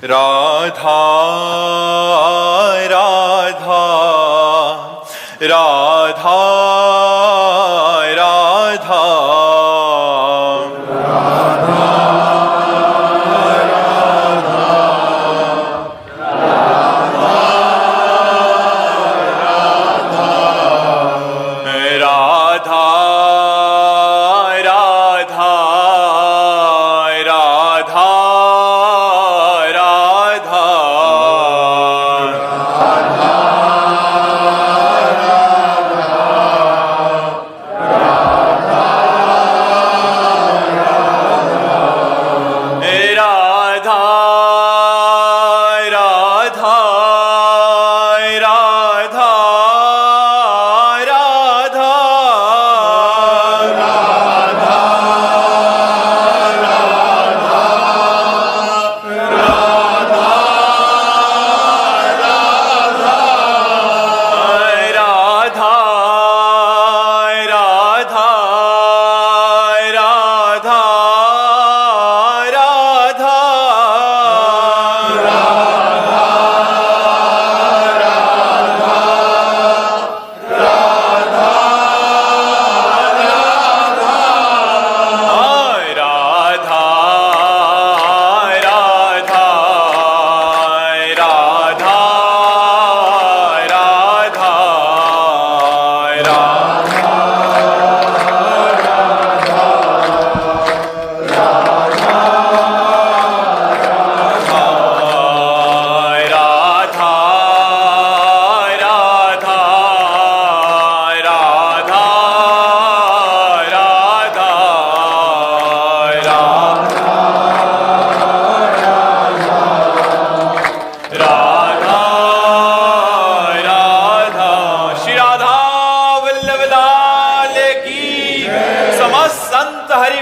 राधा राधा राधा राधा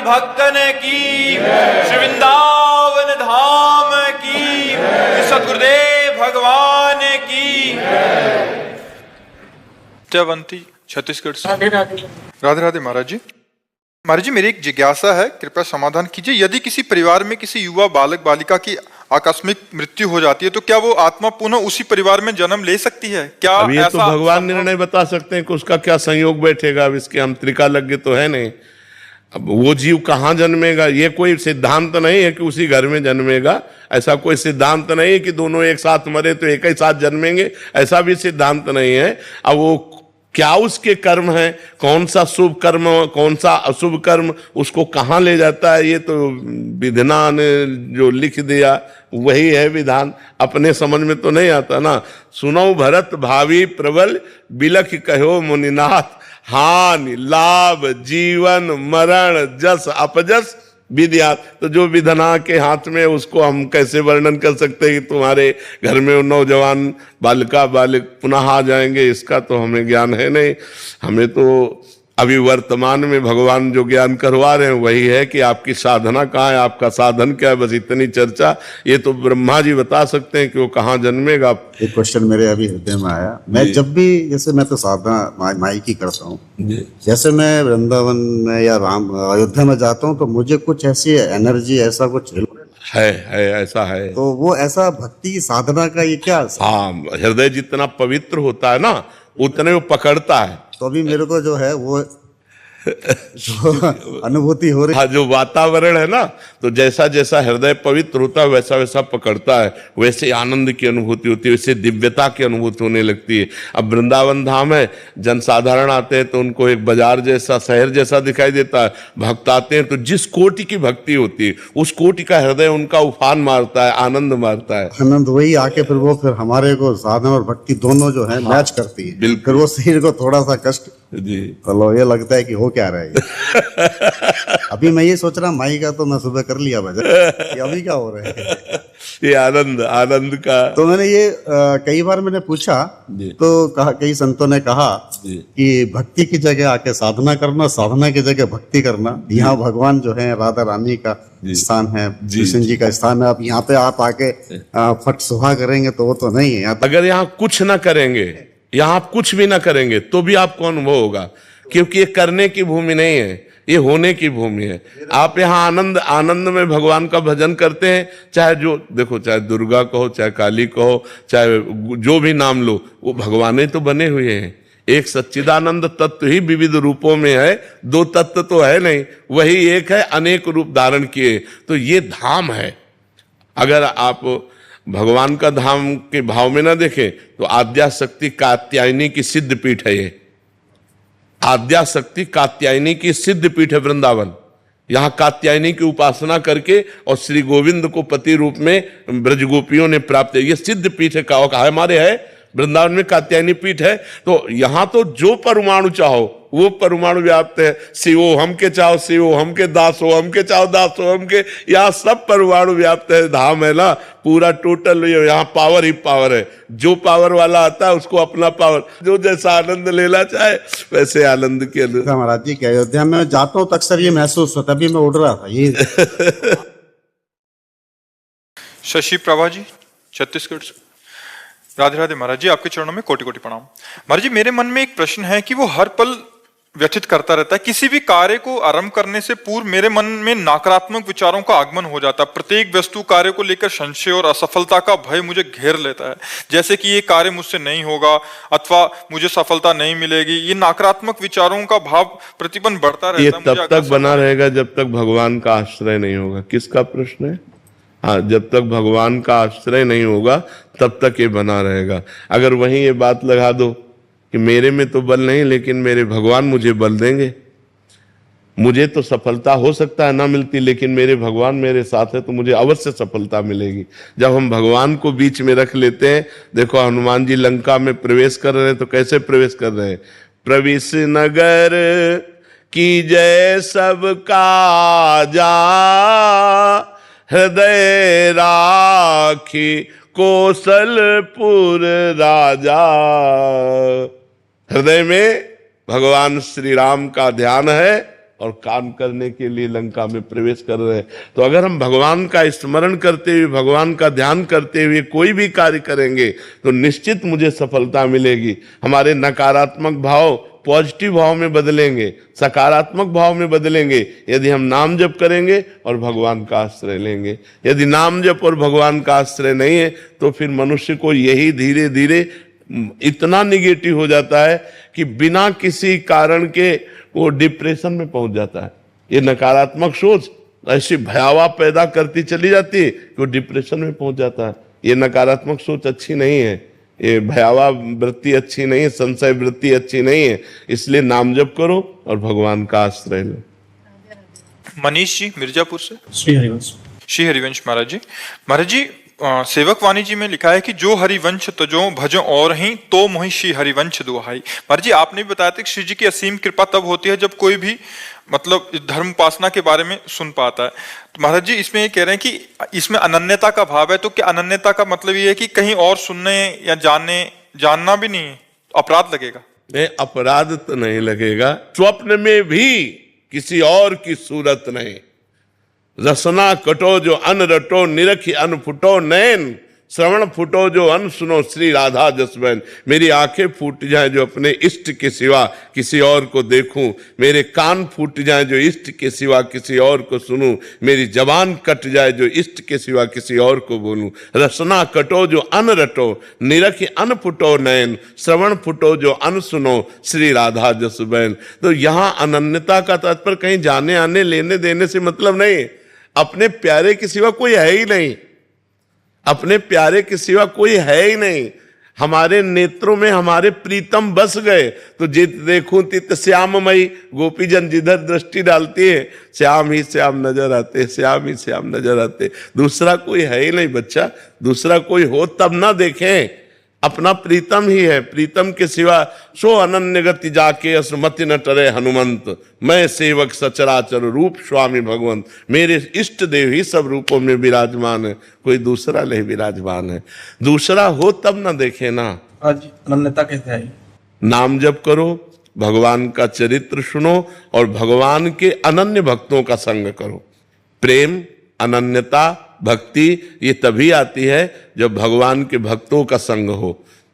भक्तन की श्री वृंदावन धाम की सतगुरुदेव भगवान की। जयवंती छत्तीसगढ़ से। राधे राधे। राधे राधे महाराज जी। महाराज जी मेरी एक जिज्ञासा है, कृपया समाधान कीजिए। यदि किसी परिवार में किसी युवा बालक बालिका की आकस्मिक मृत्यु हो जाती है तो क्या वो आत्मा पुनः उसी परिवार में जन्म ले सकती है? क्या अब ये ऐसा तो भगवान निर्णय बता सकते हैं कि उसका क्या संयोग बैठेगा। अब इसके हम त्रिकालज्ञ तो है नहीं। अब वो जीव कहाँ जन्मेगा, ये कोई सिद्धांत नहीं है कि उसी घर में जन्मेगा। ऐसा कोई सिद्धांत नहीं है कि दोनों एक साथ मरे तो एक ही साथ जन्मेंगे, ऐसा भी सिद्धांत नहीं है। अब वो क्या उसके कर्म है, कौन सा शुभ कर्म कौन सा अशुभ कर्म उसको कहाँ ले जाता है, ये तो विधान ने जो लिख दिया वही है विधान। अपने समझ में तो नहीं आता ना। सुनो भरत भावी प्रबल बिलख कहो मुनिनाथ, हानि लाभ जीवन मरण जस अपजस विद्या। तो जो विधना के हाथ में उसको हम कैसे वर्णन कर सकते हैं कि तुम्हारे घर में नौजवान बालिका बालिक पुनः आ जाएंगे, इसका तो हमें ज्ञान है नहीं। हमें तो अभी वर्तमान में भगवान जो ज्ञान करवा रहे हैं वही है कि आपकी साधना कहाँ है, आपका साधन क्या है, बस इतनी चर्चा। ये तो ब्रह्मा जी बता सकते हैं कि वो कहाँ जन्मेगा। एक क्वेश्चन मेरे अभी हृदय में आया। मैं जब भी जैसे मैं तो साधना माई की करता हूँ, जैसे मैं वृंदावन में या राम अयोध्या में जाता हूँ तो मुझे कुछ ऐसी एनर्जी ऐसा कुछ है ऐसा है। तो वो ऐसा भक्ति साधना का ये क्या? हाँ, हृदय जितना पवित्र होता है ना उतने वो पकड़ता है। तो अभी मेरे को जो है वो जो अनुभूति हो रही। हाँ, जो वातावरण है ना, तो जैसा जैसा हृदय पवित्र होता है वैसा वैसा पकड़ता है, वैसे आनंद की अनुभूति होती है, वैसे दिव्यता की अनुभूति होने लगती है। अब वृंदावन धाम है, जनसाधारण आते हैं तो उनको एक बाजार जैसा शहर जैसा दिखाई देता है। भक्त आते हैं तो जिस कोटि की भक्ति होती है उस कोटि का हृदय उनका उफान मारता है, आनंद मारता है। आनंद वही आके फिर वो फिर हमारे को साधना और भक्ति दोनों जो है मैच करती है। बिल्कुल। फिर वो शरीर को थोड़ा सा कष्ट जी, चलो ये लगता है कि हो क्या रहा है। अभी मैं ये सोच रहा माई का तो मैं सुबह कर लिया भजन, ये अभी क्या हो रहा है? ये आनंद का। तो मैंने ये कई बार मैंने पूछा तो कहा, कई संतों ने कहा कि भक्ति की जगह आके साधना करना, साधना की जगह भक्ति करना। यहाँ भगवान जो है राधा रानी का स्थान है, कृष्ण जी का स्थान है। अब यहाँ पे आप आके फट सुहा करेंगे तो वो तो नहीं है। अगर यहाँ कुछ ना करेंगे, यहाँ आप कुछ भी ना करेंगे तो भी आपको अनुभव होगा, क्योंकि ये करने की भूमि नहीं है, ये होने की भूमि है। आप यहाँ आनंद आनंद में भगवान का भजन करते हैं, चाहे जो देखो, चाहे दुर्गा कहो, चाहे काली कहो, चाहे जो भी नाम लो, वो भगवान तो बने हुए हैं। एक सच्चिदानंद तत्व ही विविध रूपों में है, दो तत्व तो है नहीं, वही एक है, अनेक रूप धारण किए। तो ये धाम है। अगर आप भगवान का धाम के भाव में ना देखें तो आद्या शक्ति कात्यायनी की सिद्ध पीठ है। ये आद्या शक्ति कात्यायनी की सिद्ध पीठ है वृंदावन। यहां कात्यायनी की उपासना करके और श्री गोविंद को पति रूप में ब्रजगोपियों ने प्राप्त है। ये सिद्ध पीठ है, कहा हमारे है वृंदावन में कात्यायनी पीठ है। तो यहां तो जो परमाणु चाहो वो परमाणु व्याप्त है। शिवो हम के चाहो शिवो, हम के दास हो, हम के चाहो दास हो, हम के, यहाँ सब परमाणु व्याप्त है। धाम है ना पूरा टोटल, यहाँ पावर ही पावर है। जो पावर वाला आता है उसको अपना पावर, जो जैसा आनंद लेना चाहे वैसे आनंद के लिए। महाराज जी, कि अयोध्या में जाता हूँ तो अक्सर ये महसूस होता, अभी मैं उड़ रहा था ये। शशि प्रभा जी, छत्तीसगढ़ से। राधे राधे महाराज जी, आपके चरणों में कोटि कोटि प्रणाम। महाराज जी, मेरे मन में एक प्रश्न है कि वो हर पल व्यथित करता रहता है। किसी भी कार्य को आरंभ करने से पूर्व मेरे मन में नकारात्मक विचारों का आगमन हो जाता है। प्रत्येक वस्तु कार्य को लेकर संशय और असफलता का भय मुझे घेर लेता है, जैसे कि ये कार्य मुझसे नहीं होगा अथवा मुझे सफलता नहीं मिलेगी। ये नकारात्मक विचारों का भाव प्रतिबंध बढ़ता रहता है। ये तब तक बना रहेगा जब तक भगवान का आश्रय नहीं होगा। किसका प्रश्न है? हाँ, जब तक भगवान का आश्रय नहीं होगा तब तक ये बना रहेगा। अगर वहीं ये बात लगा दो कि मेरे में तो बल नहीं लेकिन मेरे भगवान मुझे बल देंगे, मुझे तो सफलता हो सकता है ना मिलती लेकिन मेरे भगवान मेरे साथ है तो मुझे अवश्य सफलता मिलेगी। जब हम भगवान को बीच में रख लेते हैं, देखो हनुमान जी लंका में प्रवेश कर रहे हैं तो कैसे प्रवेश कर रहे हैं? प्रवेश नगर की जय सबका जा, हृदय राखी कौशलपुर राजा। हृदय में भगवान श्री राम का ध्यान है और काम करने के लिए लंका में प्रवेश कर रहे हैं। तो अगर हम भगवान का स्मरण करते हुए, भगवान का ध्यान करते हुए कोई भी कार्य करेंगे तो निश्चित मुझे सफलता मिलेगी। हमारे नकारात्मक भाव पॉजिटिव भाव में बदलेंगे, सकारात्मक भाव में बदलेंगे यदि हम नाम जप करेंगे और भगवान का आश्रय लेंगे। यदि नाम जप और भगवान का आश्रय नहीं है तो फिर मनुष्य को यही धीरे धीरे इतना निगेटिव हो जाता है कि बिना किसी कारण के वो डिप्रेशन में पहुंच जाता है। ये नकारात्मक सोच ऐसी भयावह पैदा करती चली जाती है कि वो डिप्रेशन में पहुंच जाता है। ये नकारात्मक सोच अच्छी नहीं है, ये भयावह वृत्ति अच्छी नहीं है, संशय वृत्ति अच्छी नहीं है। इसलिए नाम जप करो और भगवान का आश्रय लो। मनीष जी मिर्जापुर से। श्री हरिवंश। श्री हरिवंश महाराज जी। महाराज जी, सेवक वाणी जी में लिखा है कि जो हरिवंश तजो भजो और ही तो मोहि श्री हरिवंश दुहाई। महाराज जी, आपने भी बताया था कि श्री जी की असीम कृपा तब होती है जब कोई भी मतलब धर्म उपासना के बारे में सुन पाता है। तो महाराज जी इसमें ये कह रहे हैं कि इसमें अनन्यता का भाव है, तो क्या अनन्यता का मतलब ये है कि कहीं और सुनने या जानना भी नहीं अपराध लगेगा? नहीं, अपराध तो नहीं लगेगा। स्वप्न में भी किसी और की सूरत नहीं। रसना कटो जो अन रटो, निरखी अन फुटो नैन, श्रवण फुटो जो अन सुनो श्री राधा जसबैन। मेरी आंखें फूट जाए जो अपने इष्ट के सिवा किसी और को देखूं, मेरे कान फूट जाए जो इष्ट के सिवा किसी और को सुनूं, मेरी जबान कट जाए जो इष्ट के सिवा किसी और को बोलूं। रसना कटो जो अन रटो, निरखी अन फुटो नैन, श्रवण फुटो जो अन सुनो श्री राधा जसबैन। तो यहाँ अनन्यता का तात्पर्य कहीं जाने आने लेने देने से मतलब नहीं। अपने प्यारे के सिवा कोई है ही नहीं, अपने प्यारे के सिवा कोई है ही नहीं। हमारे नेत्रों में हमारे प्रीतम बस गए तो जित देखूं तित श्याममयी। गोपीजन जिधर दृष्टि डालती है श्याम ही श्याम नजर आते, श्याम ही श्याम नजर आते। दूसरा कोई है ही नहीं बच्चा, दूसरा कोई हो तब ना देखें, अपना प्रीतम ही है। प्रीतम के सिवा सो अनन्य गति जाके असमति न टरे हनुमंत। मैं सेवक सचराचर रूप स्वामी भगवंत। मेरे इष्ट देव ही सब रूपों में विराजमान है, कोई दूसरा नहीं विराजमान है। दूसरा हो तब ना देखे ना। आज अनन्यता कैसे आई? नाम जप करो, भगवान का चरित्र सुनो और भगवान के अनन्य भक्तों का संग करो। प्रेम, अनन्यता, भक्ति ये तभी आती है जब भगवान के भक्तों का संग हो।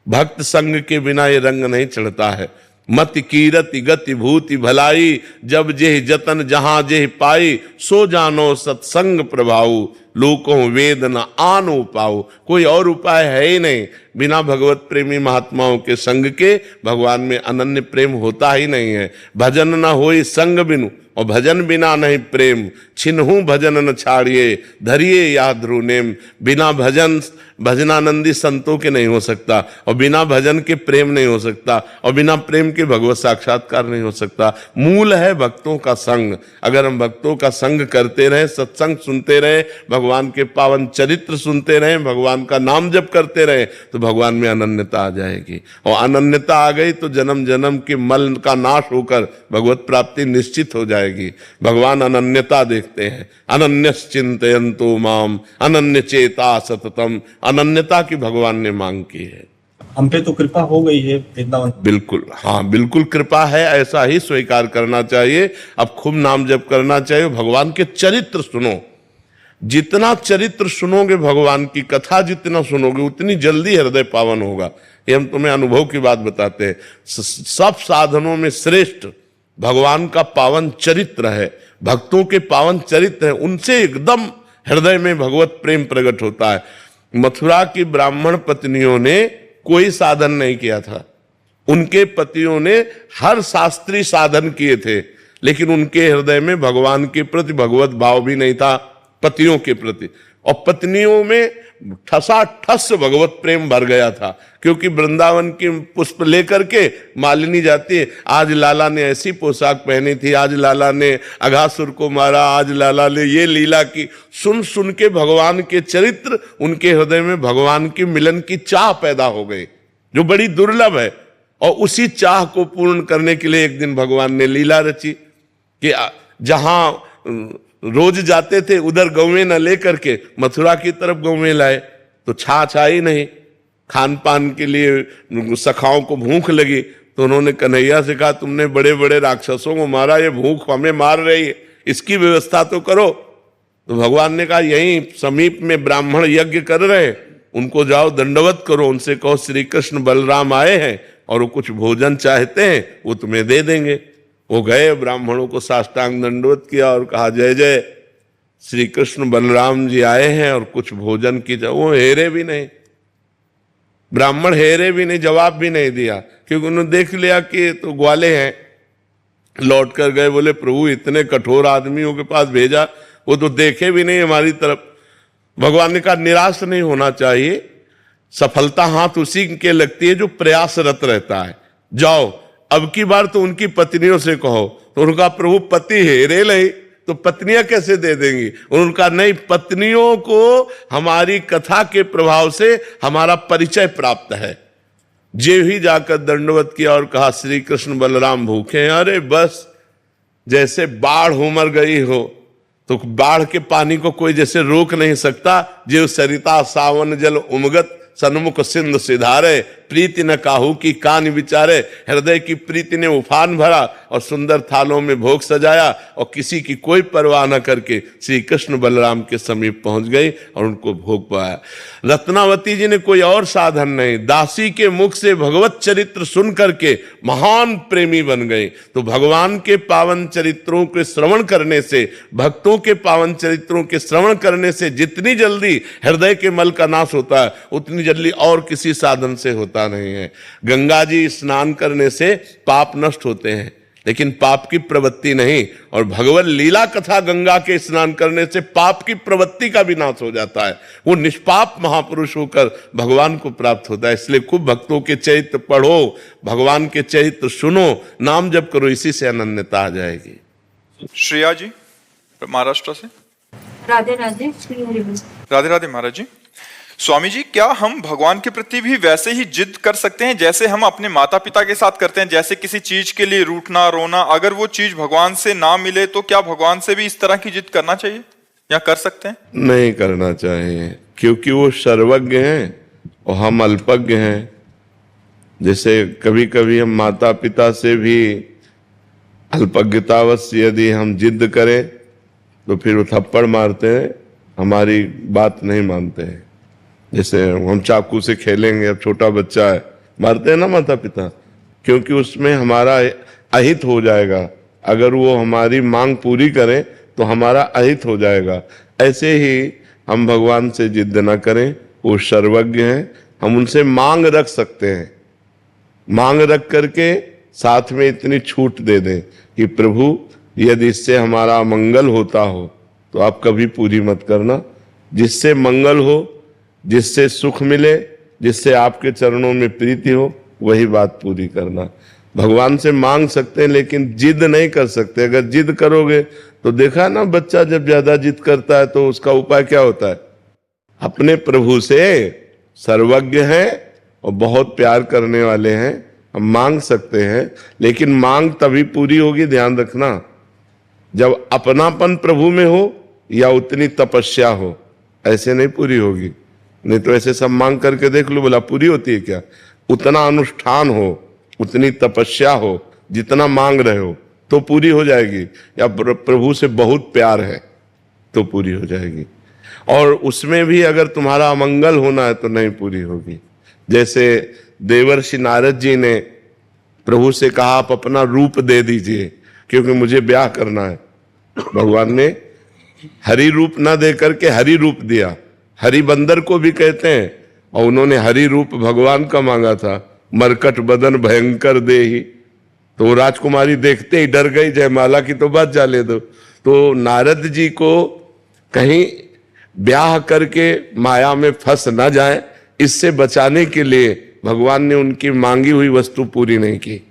भक्त संग के बिना ये रंग नहीं चढ़ता है। मति कीरति गति भूति भलाई, जब जेह जतन जहां जेह पाई, सो जानो सत्संग प्रभाऊ, लोकों वेद न आनो पाओ। कोई और उपाय है ही नहीं, बिना भगवत प्रेमी महात्माओं के संग के भगवान में अनन्य प्रेम होता ही नहीं है। भजन न होई संग बिनु, और भजन बिना नहीं प्रेम, छिन्हू भजन न छाड़िए, धरिए या ध्रुव नेम। बिना भजन भजनानंदी संतों के नहीं हो सकता, और बिना भजन के प्रेम नहीं हो सकता, और बिना प्रेम के भगवत साक्षात्कार नहीं हो सकता। मूल है भक्तों का संग। अगर हम भक्तों का संग करते रहे, सत्संग सुनते रहे, भगवान के पावन चरित्र सुनते रहे, भगवान का नाम जप करते रहे, तो भगवान में अनन्यता आ जाएगी। और अनन्यता आ गई तो जन्म जन्म के मल का नाश होकर भगवत प्राप्ति निश्चित हो जाएगी। भगवान अनन्यता देखते हैं। अनन्यश्चिन्तयन्तो माम अनन्य चेता सततम। अनन्यता की भगवान ने मांग की है। हम पे तो कृपा हो गई है वृंदावन। बिल्कुल, हाँ बिल्कुल कृपा है, ऐसा ही स्वीकार करना चाहिए। अब खूब नाम जप करना चाहिए, भगवान के चरित्र सुनो। जितना चरित्र सुनोगे, भगवान की कथा जितना सुनोगे, उतनी जल्दी हृदय पावन होगा। ये हम तुम्हें अनुभव की बात बताते हैं। सब साधनों में श्रेष्ठ भगवान का पावन चरित्र है, भक्तों के पावन चरित्र है, उनसे एकदम हृदय में भगवत प्रेम प्रकट होता है। मथुरा की ब्राह्मण पत्नियों ने कोई साधन नहीं किया था, उनके पतियों ने हर शास्त्रीय साधन किए थे, लेकिन उनके हृदय में भगवान के प्रति भगवत भाव भी नहीं था, पतियों के प्रति। और पत्नियों में ठसाठस भगवत प्रेम भर गया था, क्योंकि वृंदावन की पुष्प लेकर के मालिनी जाती है, आज लाला ने ऐसी पोशाक पहनी थी, आज लाला ने अघासुर को मारा, आज लाला ने ये लीला की। सुन सुन के भगवान के चरित्र, उनके हृदय में भगवान के मिलन की चाह पैदा हो गई, जो बड़ी दुर्लभ है। और उसी चाह को पूर्ण करने के लिए एक दिन भगवान ने लीला रची कि जहां रोज जाते थे उधर गौवें न लेकर के मथुरा की तरफ गौवें लाए, तो छाछ आई नहीं। खान पान के लिए सखाओं को भूख लगी, तो उन्होंने कन्हैया से कहा, तुमने बड़े बड़े राक्षसों को मारा, ये भूख हमें मार रही है, इसकी व्यवस्था तो करो। तो भगवान ने कहा, यहीं समीप में ब्राह्मण यज्ञ कर रहे हैं, उनको जाओ दंडवत करो, उनसे कहो श्री कृष्ण बलराम आए हैं और वो कुछ भोजन चाहते हैं, वो तुम्हें दे देंगे। वो गए, ब्राह्मणों को साष्टांग दंडवत किया और कहा, जय जय, श्री कृष्ण बलराम जी आए हैं और कुछ भोजन की। वो हेरे भी नहीं, ब्राह्मण हेरे भी नहीं, जवाब भी नहीं दिया, क्योंकि उन्होंने देख लिया कि तो ग्वाले हैं। लौट कर गए, बोले प्रभु इतने कठोर आदमियों के पास भेजा, वो तो देखे भी नहीं हमारी तरफ। भगवान ने कहा, निराश नहीं होना चाहिए, सफलता हाथ उसी के लगती है जो प्रयासरत रहता है। जाओ, अब की बार तो उनकी पत्नियों से कहो। तो उनका प्रभु पति हेरे ले तो पत्नियां कैसे दे देंगी? उनका नहीं, पत्नियों को हमारी कथा के प्रभाव से हमारा परिचय प्राप्त है। जे ही जाकर दंडवत किया और कहा, श्री कृष्ण बलराम भूखे हैं। अरे बस जैसे बाढ़ उमड़ गई हो, तो बाढ़ के पानी को कोई जैसे रोक नहीं सकता। जो सरिता सावन जल उमगत, सन्मुख सिंध सिधारे, प्रीति न काहू की कान विचारे। हृदय की प्रीति ने उफान भरा और सुंदर थालों में भोग सजाया, और किसी की कोई परवाह न करके श्री कृष्ण बलराम के समीप पहुंच गई और उनको भोग पाया। रत्नावती जी ने कोई और साधन नहीं, दासी के मुख से भगवत चरित्र सुन करके महान प्रेमी बन गए। तो भगवान के पावन चरित्रों के श्रवण करने से, भक्तों के पावन चरित्रों के श्रवण करने से जितनी जल्दी हृदय के मल का नाश होता है, उतनी जल्दी और किसी साधन से होता नहीं है। गंगा जी स्नान करने से पाप नष्ट होते हैं, लेकिन पाप की प्रवृत्ति नहीं। और भगवत लीला कथा गंगा के स्नान करने से पाप की प्रवृत्ति का भी नाश हो जाता है। वो निष्पाप महापुरुष होकर भगवान को प्राप्त होता है। इसलिए खूब भक्तों के चरित्र पढ़ो, भगवान के चरित्र सुनो, नाम जप करो, इसी से अनन्यता आ जाएगी। श्रेया जी महाराष्ट्र से। राधे राधे, श्री हरि बोल। राधे राधे महाराज जी। स्वामी जी, क्या हम भगवान के प्रति भी वैसे ही जिद कर सकते हैं जैसे हम अपने माता पिता के साथ करते हैं? जैसे किसी चीज के लिए रूठना, रोना, अगर वो चीज भगवान से ना मिले तो क्या भगवान से भी इस तरह की जिद करना चाहिए या कर सकते हैं? नहीं करना चाहिए, क्योंकि वो सर्वज्ञ हैं और हम अल्पज्ञ हैं। जैसे कभी कभी हम माता पिता से भी अल्पज्ञतावश यदि हम जिद करें तो फिर वो थप्पड़ मारते हैं, हमारी बात नहीं मानते हैं। जैसे हम चाकू से खेलेंगे, अब छोटा बच्चा है, मारते हैं ना माता पिता, क्योंकि उसमें हमारा अहित हो जाएगा। अगर वो हमारी मांग पूरी करें तो हमारा अहित हो जाएगा। ऐसे ही हम भगवान से जिद न करें, वो सर्वज्ञ हैं, हम उनसे मांग रख सकते हैं। मांग रख करके साथ में इतनी छूट दे दें कि प्रभु यदि इससे हमारा मंगल होता हो तो आप कभी पूरी मत करना। जिससे मंगल हो, जिससे सुख मिले, जिससे आपके चरणों में प्रीति हो, वही बात पूरी करना। भगवान से मांग सकते हैं लेकिन जिद नहीं कर सकते। अगर जिद करोगे तो देखा ना, बच्चा जब ज्यादा जिद करता है तो उसका उपाय क्या होता है? अपने प्रभु से सर्वज्ञ हैं और बहुत प्यार करने वाले हैं, हम मांग सकते हैं, लेकिन मांग तभी पूरी होगी, ध्यान रखना, जब अपनापन प्रभु में हो या उतनी तपस्या हो। ऐसे नहीं पूरी होगी। नहीं तो ऐसे सब मांग करके देख लो, बोला पूरी होती है क्या? उतना अनुष्ठान हो, उतनी तपस्या हो, जितना मांग रहे हो तो पूरी हो जाएगी। या प्रभु से बहुत प्यार है तो पूरी हो जाएगी। और उसमें भी अगर तुम्हारा अमंगल होना है तो नहीं पूरी होगी। जैसे देवर्षि नारद जी ने प्रभु से कहा, आप अपना रूप दे दीजिए क्योंकि मुझे ब्याह करना है। भगवान ने हरि रूप ना दे करके हरि रूप दिया। हरि बंदर को भी कहते हैं, और उन्होंने हरि रूप भगवान का मांगा था। मरकट बदन भयंकर देहि, तो राजकुमारी देखते ही डर गई, जयमाला की तो बात जाने दो। तो नारद जी को कहीं ब्याह करके माया में फंस ना जाए, इससे बचाने के लिए भगवान ने उनकी मांगी हुई वस्तु पूरी नहीं की।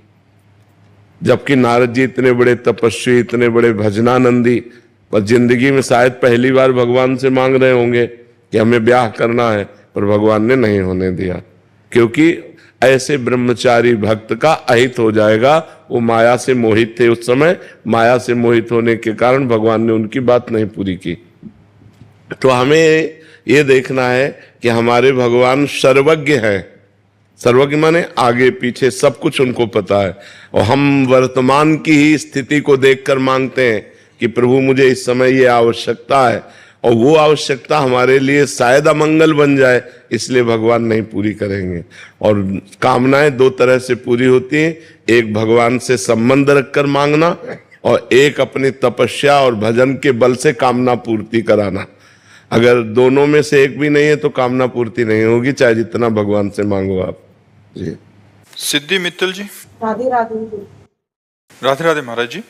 जबकि नारद जी इतने बड़े तपस्वी, इतने बड़े भजनानंदी, पर जिंदगी में शायद पहली बार भगवान से मांग रहे होंगे कि हमें ब्याह करना है, पर भगवान ने नहीं होने दिया। क्योंकि ऐसे ब्रह्मचारी भक्त का अहित हो जाएगा। वो माया से मोहित थे उस समय, माया से मोहित होने के कारण भगवान ने उनकी बात नहीं पूरी की। तो हमें ये देखना है कि हमारे भगवान सर्वज्ञ हैं। सर्वज्ञ माने आगे पीछे सब कुछ उनको पता है। और हम वर्तमान की ही स्थिति को देखकर मांगते हैं कि प्रभु मुझे इस समय ये आवश्यकता है, और वो आवश्यकता हमारे लिए शायद अमंगल बन जाए, इसलिए भगवान नहीं पूरी करेंगे। और कामनाएं दो तरह से पूरी होती हैं, एक भगवान से संबंध रखकर मांगना, और एक अपनी तपस्या और भजन के बल से कामना पूर्ति कराना। अगर दोनों में से एक भी नहीं है तो कामना पूर्ति नहीं होगी, चाहे जितना भगवान से मांगो आप। जी सिद्धि मित्तल जी। राधे राधे। राधे राधे महाराज जी।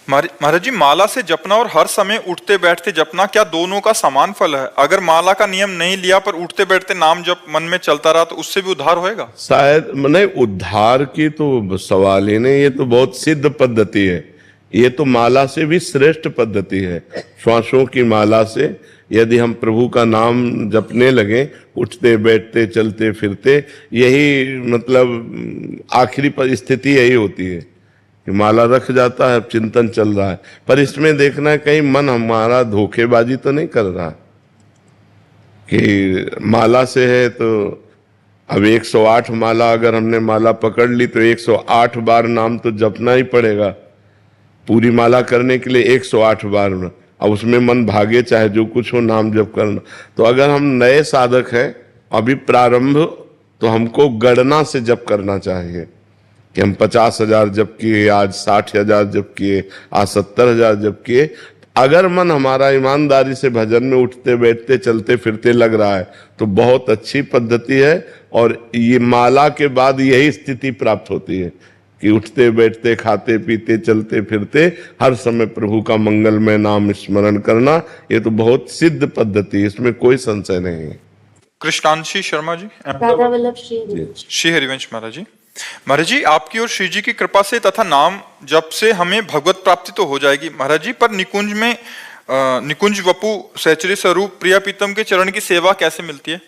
महाराज जी, माला से जपना और हर समय उठते बैठते जपना, क्या दोनों का समान फल है? अगर माला का नियम नहीं लिया पर उठते बैठते नाम जप मन में चलता रहा तो उससे भी उद्धार होएगा? शायद नहीं, उद्धार की तो सवाल ही नहीं। ये तो बहुत सिद्ध पद्धति है। ये तो माला से भी श्रेष्ठ पद्धति है। श्वासों की माला से यदि हम प्रभु का नाम जपने लगे, उठते बैठते चलते फिरते, यही मतलब आखिरी स्थिति यही होती है कि माला रख जाता है, चिंतन चल रहा है। पर इसमें देखना है कहीं मन हमारा धोखेबाजी तो नहीं कर रहा कि माला से है तो अब 108 माला अगर हमने माला पकड़ ली तो 108 बार नाम तो जपना ही पड़ेगा। पूरी माला करने के लिए 108 बार, अब उसमें मन भागे चाहे जो कुछ हो, नाम जप करना। तो अगर हम नए साधक हैं, अभी प्रारंभ, तो हमको गणना से जप करना चाहिए कि हम 50,000 जप किए, आज 60,000 जप किए, आज 70,000 जप किए। अगर मन हमारा ईमानदारी से भजन में उठते बैठते चलते फिरते लग रहा है तो बहुत अच्छी पद्धति है। और ये माला के बाद यही स्थिति प्राप्त होती है कि उठते बैठते खाते पीते चलते फिरते हर समय प्रभु का मंगलमय नाम स्मरण करना, ये तो बहुत सिद्ध पद्धति है, इसमें कोई संशय नहीं है। कृष्णांशी शर्मा जी। राधा वल्लभ श्री श्री हरिवंश महाराज जी। महाराज जी, आपकी और श्री जी की कृपा से तथा नाम जप से हमें भगवत प्राप्ति तो हो जाएगी महाराज जी, पर निकुंज में निकुंज वपु सहचरी स्वरूप प्रिया प्रीतम के चरण की सेवा कैसे मिलती है?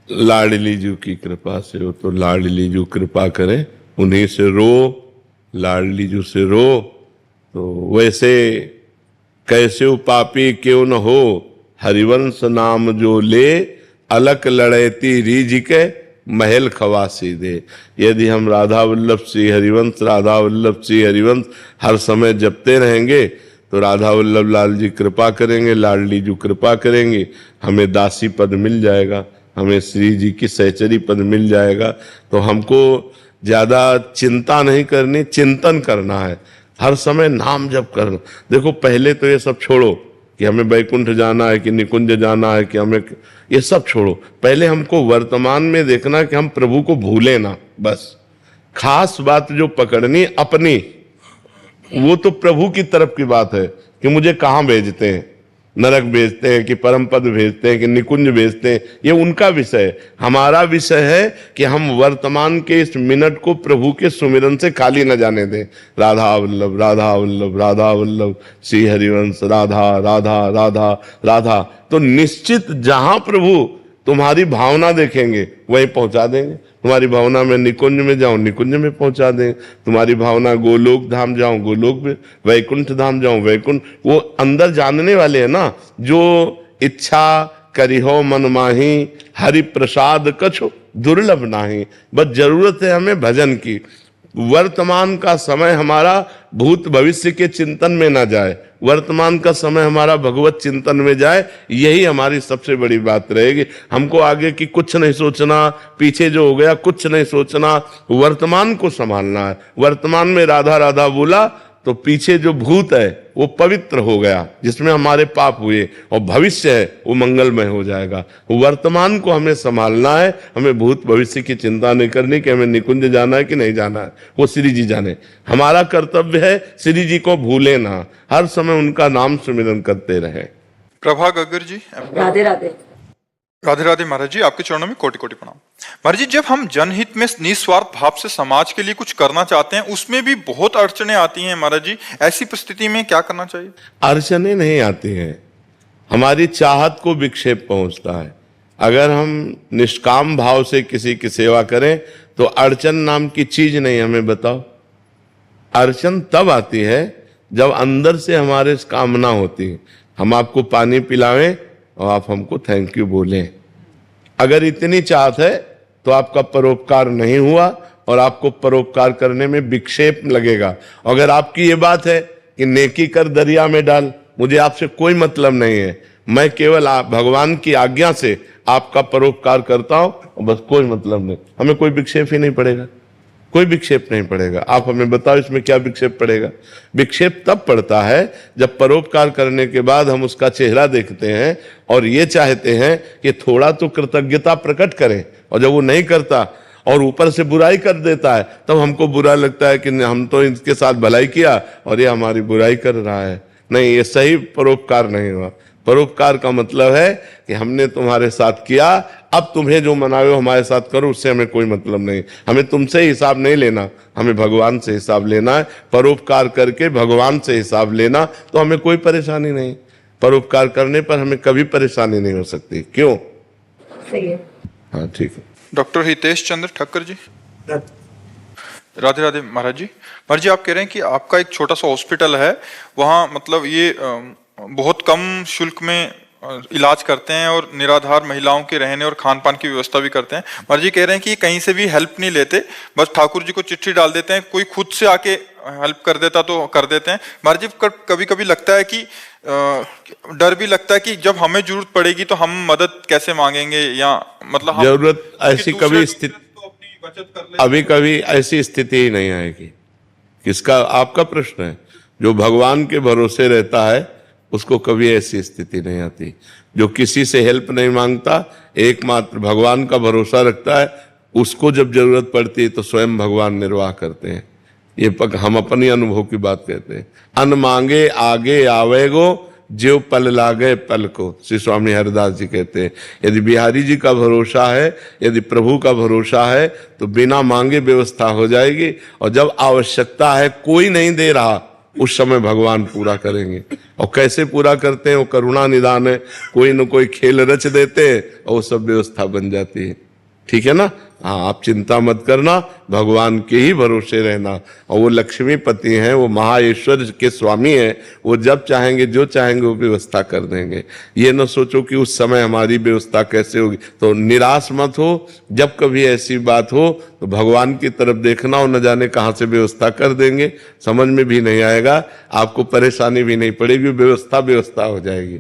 लाडली जी की कृपा से हो तो लाडली जी कृपा करें, उन्हीं से रो, लाडली जी से रो। तो वैसे कैसे पापी क्यों न हो, हरिवंश नाम जो ले, अलक लड़ैती रीझ के महल खवासी दे। यदि हम राधा वल्लभ श्री हरिवंश, राधा वल्लभ श्री हरिवंश हर समय जपते रहेंगे तो राधा वल्लभ लाल जी कृपा करेंगे, लाडली जी कृपा करेंगे, हमें दासी पद मिल जाएगा, हमें श्री जी की सहचरी पद मिल जाएगा। तो हमको ज्यादा चिंता नहीं करनी, चिंतन करना है, हर समय नाम जप करना। देखो पहले तो ये सब छोड़ो कि हमें वैकुंठ जाना है कि निकुंज जाना है कि हमें, ये सब छोड़ो। पहले हमको वर्तमान में देखना कि हम प्रभु को भूले ना, बस। खास बात जो पकड़नी अपनी, वो तो प्रभु की तरफ की बात है कि मुझे कहाँ भेजते हैं, नरक भेजते हैं कि परम पद भेजते हैं कि निकुंज भेजते हैं, ये उनका विषय है। हमारा विषय है कि हम वर्तमान के इस मिनट को प्रभु के सुमिरन से खाली न जाने दें। राधा वल्लभ राधा वल्लभ राधा वल्लभ, श्री हरिवंश राधा राधा राधा राधा। तो निश्चित जहां प्रभु तुम्हारी भावना देखेंगे वहीं पहुंचा देंगे। तुम्हारी भावना में निकुंज में जाओ, निकुंज में पहुंचा देंगे। तुम्हारी भावना गोलोक धाम जाओ, गोलोक में, वैकुंठ धाम जाओ, वैकुंठ। वो अंदर जानने वाले हैं ना, जो इच्छा करिहो मन माही, हरि प्रसाद कछु दुर्लभ नाही। बस जरूरत है हमें भजन की। वर्तमान का समय हमारा भूत भविष्य के चिंतन में ना जाए, वर्तमान का समय हमारा भगवत चिंतन में जाए, यही हमारी सबसे बड़ी बात रहेगी। हमको आगे की कुछ नहीं सोचना, पीछे जो हो गया कुछ नहीं सोचना, वर्तमान को संभालना है। वर्तमान में राधा राधा बोला तो पीछे जो भूत है वो पवित्र हो गया, जिसमें हमारे पाप हुए, और भविष्य है वो मंगलमय हो जाएगा। वर्तमान को हमें संभालना है, हमें भूत भविष्य की चिंता नहीं करनी कि हमें निकुंज जाना है कि नहीं जाना है, वो श्री जी जाने। हमारा कर्तव्य है श्री जी को भूले ना, हर समय उनका नाम सुमिरन करते रहे। प्रभा गग्गर जी। राधे राधे। राधे राधे महाराज जी, आपके चरणों में कोटि कोटि प्रणाम। महाराज जी, जब हम जनहित में निस्वार्थ भाव से समाज के लिए कुछ करना चाहते हैं, उसमें भी बहुत अड़चने आती हैं महाराज जी, ऐसी परिस्थिति में क्या करना चाहिए? अड़चने नहीं आती हैं, हमारी चाहत को विक्षेप पहुंचता है। अगर हम निष्काम भाव से किसी की सेवा करें तो अड़चन नाम की चीज नहीं। हमें बताओ, अड़चन तब आती है जब अंदर से हमारे कामना होती है, हम आपको पानी पिलावें और आप हमको थैंक यू बोलें। अगर इतनी चाहत है तो आपका परोपकार नहीं हुआ और आपको परोपकार करने में विक्षेप लगेगा। अगर आपकी ये बात है कि नेकी कर दरिया में डाल, मुझे आपसे कोई मतलब नहीं है, मैं केवल भगवान की आज्ञा से आपका परोपकार करता हूं, बस कोई मतलब नहीं, हमें कोई विक्षेप ही नहीं पड़ेगा, कोई विक्षेप नहीं पड़ेगा। आप हमें बताओ इसमें क्या विक्षेप पड़ेगा? विक्षेप तब पड़ता है जब परोपकार करने के बाद हम उसका चेहरा देखते हैं और ये चाहते हैं कि थोड़ा तो कृतज्ञता प्रकट करें, और जब वो नहीं करता और ऊपर से बुराई कर देता है तब हमको बुरा लगता है कि हम तो इसके साथ भलाई किया और ये हमारी बुराई कर रहा है। नहीं, ये सही परोपकार नहीं हुआ। परोपकार का मतलब है कि हमने तुम्हारे साथ किया, अब तुम्हें जो मनावे हमारे साथ करो, उससे हमें कोई मतलब नहीं। हमें तुमसे हिसाब नहीं लेना, हमें भगवान से हिसाब लेना है। परोपकार करके भगवान से हिसाब लेना तो हमें कोई परेशानी नहीं। परोपकार करने पर हमें कभी परेशानी नहीं हो सकती। क्यों? सही है। हाँ ठीक है। डॉक्टर हितेश चंद्र ठक्कर जी। राधे राधे महाराज जी। महाराज जी, आप कह रहे हैं कि आपका एक छोटा सा हॉस्पिटल है, वहाँ मतलब ये बहुत कम शुल्क में इलाज करते हैं और निराधार महिलाओं के रहने और खान पान की व्यवस्था भी करते हैं। महाराज जी कह रहे हैं कि कहीं से भी हेल्प नहीं लेते, बस ठाकुर जी को चिट्ठी डाल देते हैं, कोई खुद से आके हेल्प कर देता तो कर देते हैं। महाराज जी, कभी कभी लगता है कि डर भी लगता है कि जब हमें जरूरत पड़ेगी तो हम मदद कैसे मांगेंगे, या मतलब जरूरत ऐसी कभी स्थिति, अभी कभी ऐसी स्थिति ही नहीं आएगी। किसका? आपका प्रश्न है। जो भगवान के भरोसे रहता है उसको कभी ऐसी स्थिति नहीं आती। जो किसी से हेल्प नहीं मांगता, एकमात्र भगवान का भरोसा रखता है, उसको जब जरूरत पड़ती है तो स्वयं भगवान निर्वाह करते हैं। ये हम अपनी अनुभव की बात कहते हैं। अन मांगे आगे आवेगो, जो पल लागे पल को, श्री स्वामी हरिदास जी कहते हैं। यदि बिहारी जी का भरोसा है, यदि प्रभु का भरोसा है, तो बिना मांगे व्यवस्था हो जाएगी। और जब आवश्यकता है, कोई नहीं दे रहा, उस समय भगवान पूरा करेंगे। और कैसे पूरा करते हैं? वो करुणा निदान है, कोई न कोई खेल रच देते हैं और वो सब व्यवस्था बन जाती है। ठीक है ना? हाँ, आप चिंता मत करना, भगवान के ही भरोसे रहना। और वो लक्ष्मीपति हैं, वो महाईश्वर के स्वामी हैं, वो जब चाहेंगे जो चाहेंगे वो व्यवस्था कर देंगे। ये न सोचो कि उस समय हमारी व्यवस्था कैसे होगी, तो निराश मत हो। जब कभी ऐसी बात हो तो भगवान की तरफ देखना, और न जाने कहाँ से व्यवस्था कर देंगे, समझ में भी नहीं आएगा, आपको परेशानी भी नहीं पड़ेगी, व्यवस्था हो जाएगी।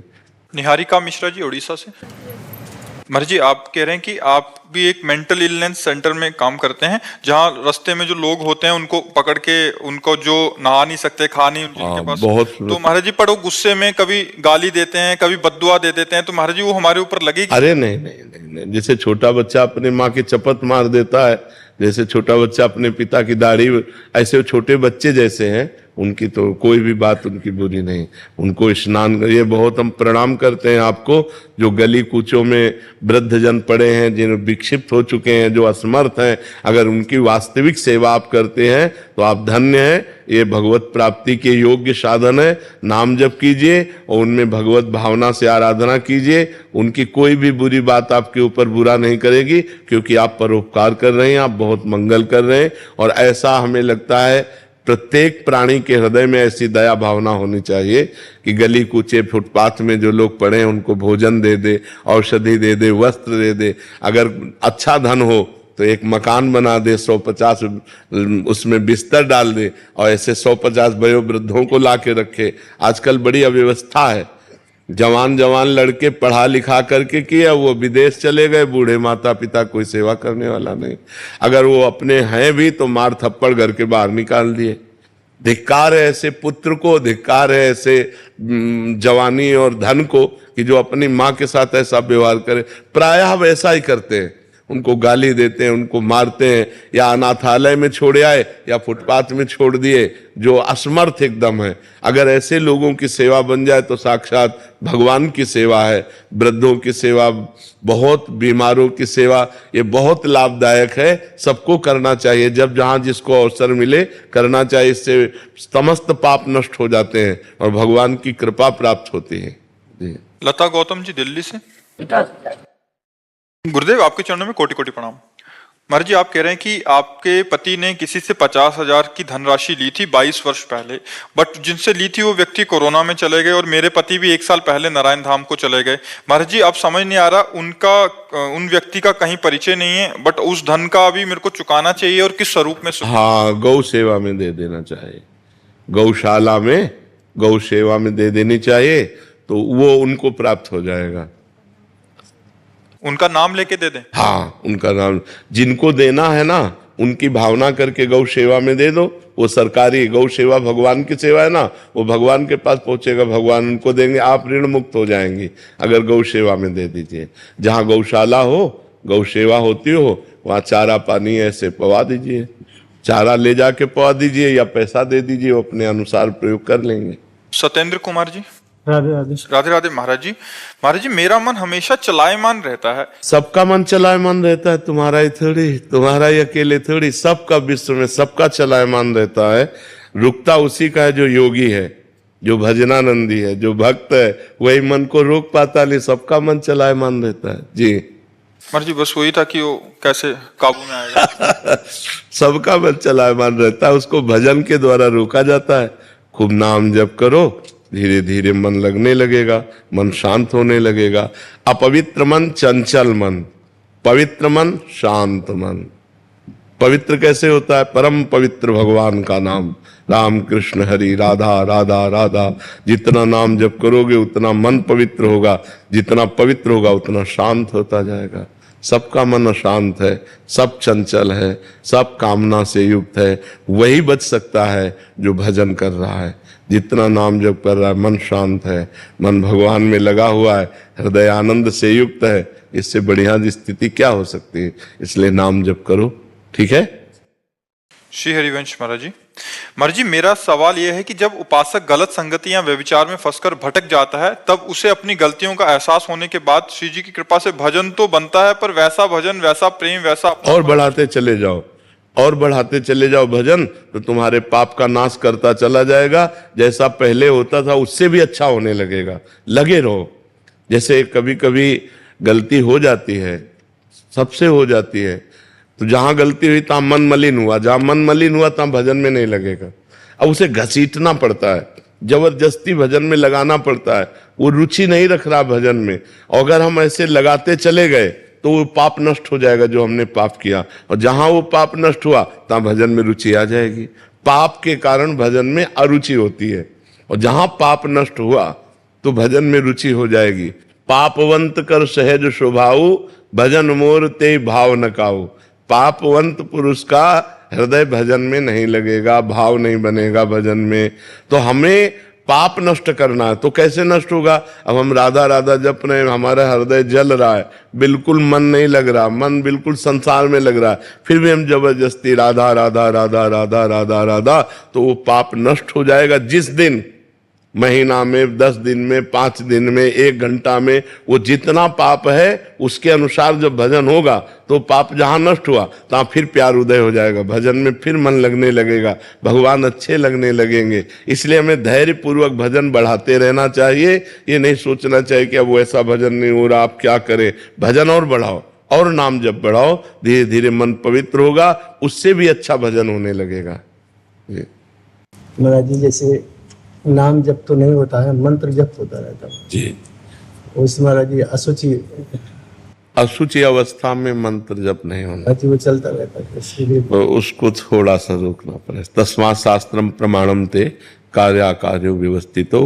निहारिका मिश्रा जी उड़ीसा से। महाराज जी, आप कह रहे हैं कि आप भी एक मेंटल इलनेस सेंटर में काम करते हैं, जहां रास्ते में जो लोग होते हैं उनको पकड़ के, उनको जो नहा नहीं सकते, खा नहीं जिनके पास, बहुत। तो महाराज जी पर वो गुस्से में कभी गाली देते हैं, कभी बद्दुआ दे देते हैं, तो महाराज जी वो हमारे ऊपर लगेगी? अरे नहीं नहीं नहीं नहीं, जैसे छोटा बच्चा अपने माँ की चपत मार देता है, जैसे छोटा बच्चा अपने पिता की दाढ़ी, ऐसे वो छोटे बच्चे जैसे हैं, उनकी तो कोई भी बात उनकी बुरी नहीं। उनको स्नान, ये बहुत हम प्रणाम करते हैं आपको, जो गली कूचों में वृद्धजन पड़े हैं, जिन विक्षिप्त हो चुके हैं, जो असमर्थ हैं, अगर उनकी वास्तविक सेवा आप करते हैं तो आप धन्य हैं। ये भगवत प्राप्ति के योग्य साधन है। नाम जप कीजिए और उनमें भगवत भावना से आराधना कीजिए। उनकी कोई भी बुरी बात आपके ऊपर बुरा नहीं करेगी, क्योंकि आप परोपकार कर रहे हैं, आप बहुत मंगल कर रहे हैं। और ऐसा हमें लगता है प्रत्येक प्राणी के हृदय में ऐसी दया भावना होनी चाहिए कि गली कूचे फुटपाथ में जो लोग पड़े हैं उनको भोजन दे दे, औषधि दे दे, वस्त्र दे दे। अगर अच्छा धन हो तो एक मकान बना दे, 150 उसमें बिस्तर डाल दे, और ऐसे 150 वयोवृद्धों को ला के रखे। आजकल बड़ी अव्यवस्था है। जवान जवान लड़के पढ़ा लिखा करके किया, वो विदेश चले गए, बूढ़े माता पिता कोई सेवा करने वाला नहीं। अगर वो अपने हैं भी तो मार थप्पड़ घर के बाहर निकाल दिए। धिक्कार है ऐसे पुत्र को, धिक्कार है ऐसे जवानी और धन को कि जो अपनी माँ के साथ ऐसा व्यवहार करे। प्रायः वैसा ही करते हैं, उनको गाली देते हैं, उनको मारते हैं, या अनाथालय में छोड़े आए या फुटपाथ में छोड़ दिए, जो असमर्थ एकदम है। अगर ऐसे लोगों की सेवा बन जाए तो साक्षात भगवान की सेवा है। वृद्धों की सेवा, बहुत बीमारों की सेवा, ये बहुत लाभदायक है, सबको करना चाहिए। जब जहां जिसको अवसर मिले करना चाहिए। इससे समस्त पाप नष्ट हो जाते हैं और भगवान की कृपा प्राप्त होती है। जी। लता गौतम जी, दिल्ली से। गुरुदेव, आपके चरणों में कोटि कोटि प्रणाम। महाराज जी, आप कह रहे हैं कि आपके पति ने किसी से 50,000 की धनराशि ली थी 22 वर्ष पहले, बट जिनसे ली थी वो व्यक्ति कोरोना में चले गए, और मेरे पति भी 1 साल पहले नारायण धाम को चले गए। महाराज जी, अब समझ नहीं आ रहा, उन व्यक्ति का कहीं परिचय नहीं है, बट उस धन का अभी मेरे को चुकाना चाहिए, और किस स्वरूप में? हाँ, गौ सेवा में दे देना चाहिए। गौशाला में गौ सेवा में दे देनी चाहिए, तो वो उनको प्राप्त हो जाएगा। उनका नाम लेके दे दें? हाँ, उनका नाम जिनको देना है ना, उनकी भावना करके गौ सेवा में दे दो। वो सरकारी गौ सेवा भगवान की सेवा है ना, वो भगवान के पास पहुंचेगा, भगवान उनको देंगे, आप ऋण मुक्त हो जाएंगी अगर गौ सेवा में दे दीजिए। जहां गौशाला हो, गौ सेवा होती हो, वहां चारा पानी ऐसे पवा दीजिए। चारा ले जाके पवा दीजिए या पैसा दे दीजिए, वो अपने अनुसार प्रयोग कर लेंगे। सत्येंद्र कुमार जी। राधे राधे। राधे राधे महाराज जी। महाराज जी, मेरा मन हमेशा चलायमान रहता है। सबका मन चलायमान रहता है, तुम्हारा ही थोड़ी, तुम्हारा ही अकेले थोड़ी, सबका विश्व में सबका चलायमान रहता है। रुकता उसी का है जो योगी है, जो भजनानंदी है, जो भक्त है, वही मन को रोक पाता नहीं। सबका मन चलायमान रहता है। जी महाराज जी, बस वही था कि वो कैसे काबू में आएगा। सबका मन चलायमान रहता है, उसको भजन के द्वारा रोका जाता है। खूब नाम जप करो, धीरे धीरे मन लगने लगेगा, मन शांत होने लगेगा। अपवित्र मन चंचल मन, पवित्र मन शांत मन। पवित्र कैसे होता है? परम पवित्र भगवान का नाम, राम कृष्ण हरि राधा राधा राधा। जितना नाम जप करोगे उतना मन पवित्र होगा, जितना पवित्र होगा उतना शांत होता जाएगा। सबका मन अशांत है, सब चंचल है, सब कामना से युक्त है। वही बच सकता है जो भजन कर रहा है। जितना नाम जप कर रहा है, मन शांत है, मन भगवान में लगा हुआ है, हृदय आनंद से युक्त है। इससे बढ़िया स्थिति क्या हो सकती है? इसलिए नाम जप करो। ठीक है। श्री हरिवंश महाराज जी। महाराज जी, मेरा सवाल यह है कि जब उपासक गलत संगति या व्यभिचार में फंसकर भटक जाता है, तब उसे अपनी गलतियों का एहसास होने के बाद श्री जी की कृपा से भजन तो बनता है, पर वैसा भजन, वैसा प्रेम, वैसा और बढ़ाते चले जाओ, और बढ़ाते चले जाओ भजन, तो तुम्हारे पाप का नाश करता चला जाएगा। जैसा पहले होता था उससे भी अच्छा होने लगेगा। लगे रहो। जैसे कभी कभी गलती हो जाती है, सबसे हो जाती है, तो जहां गलती हुई तहां मन मलिन हुआ, जहां मन मलिन हुआ तहां भजन में नहीं लगेगा। अब उसे घसीटना पड़ता है, जबरदस्ती भजन में लगाना पड़ता है। वो रुचि नहीं रख रहा भजन में, और अगर हम ऐसे लगाते चले गए तो वो पाप नष्ट हो जाएगा जो हमने पाप किया, और जहां वो पाप नष्ट हुआ तहां भजन में रुचि आ जाएगी। पाप के कारण भजन में अरुचि होती है, और जहां पाप नष्ट हुआ तो भजन में रुचि हो जाएगी। पापवंत कर सहज स्वभाव, भजन मोर ते भाव न काऊ। पापवंत पुरुष का हृदय भजन में नहीं लगेगा, भाव नहीं बनेगा भजन में। तो हमें पाप नष्ट करना है। तो कैसे नष्ट होगा? अब हम राधा राधा जप रहे हैं, हमारा हृदय जल रहा है, बिल्कुल मन नहीं लग रहा, मन बिल्कुल संसार में लग रहा है, फिर भी हम जबरदस्ती राधा राधा राधा राधा राधा राधा, तो वो पाप नष्ट हो जाएगा। जिस दिन, महीना में, 10 दिन में, 5 दिन में, 1 घंटा में, वो जितना पाप है उसके अनुसार जब भजन होगा तो पाप जहां नष्ट हुआ तहां फिर प्यार उदय हो जाएगा, भजन में फिर मन लगने लगेगा, भगवान अच्छे लगने लगेंगे। इसलिए हमें धैर्य पूर्वक भजन बढ़ाते रहना चाहिए। ये नहीं सोचना चाहिए कि अब वैसा भजन नहीं हो रहा, आप क्या करें। भजन और बढ़ाओ और नाम जब बढ़ाओ, धीरे धीरे मन पवित्र होगा, उससे भी अच्छा भजन होने लगेगा। महाराज जी, जैसे नाम जप तो नहीं होता है, मंत्र जप होता रहता है जी। उस महाराज जी अशुचि अवस्था में मंत्र जप नहीं होना, वो चलता रहता है, इसलिए तो उसको थोड़ा सा रोकना पड़े। तस्मात् शास्त्रम प्रमाणम ते कार्याकार्यो व्यवस्थितो।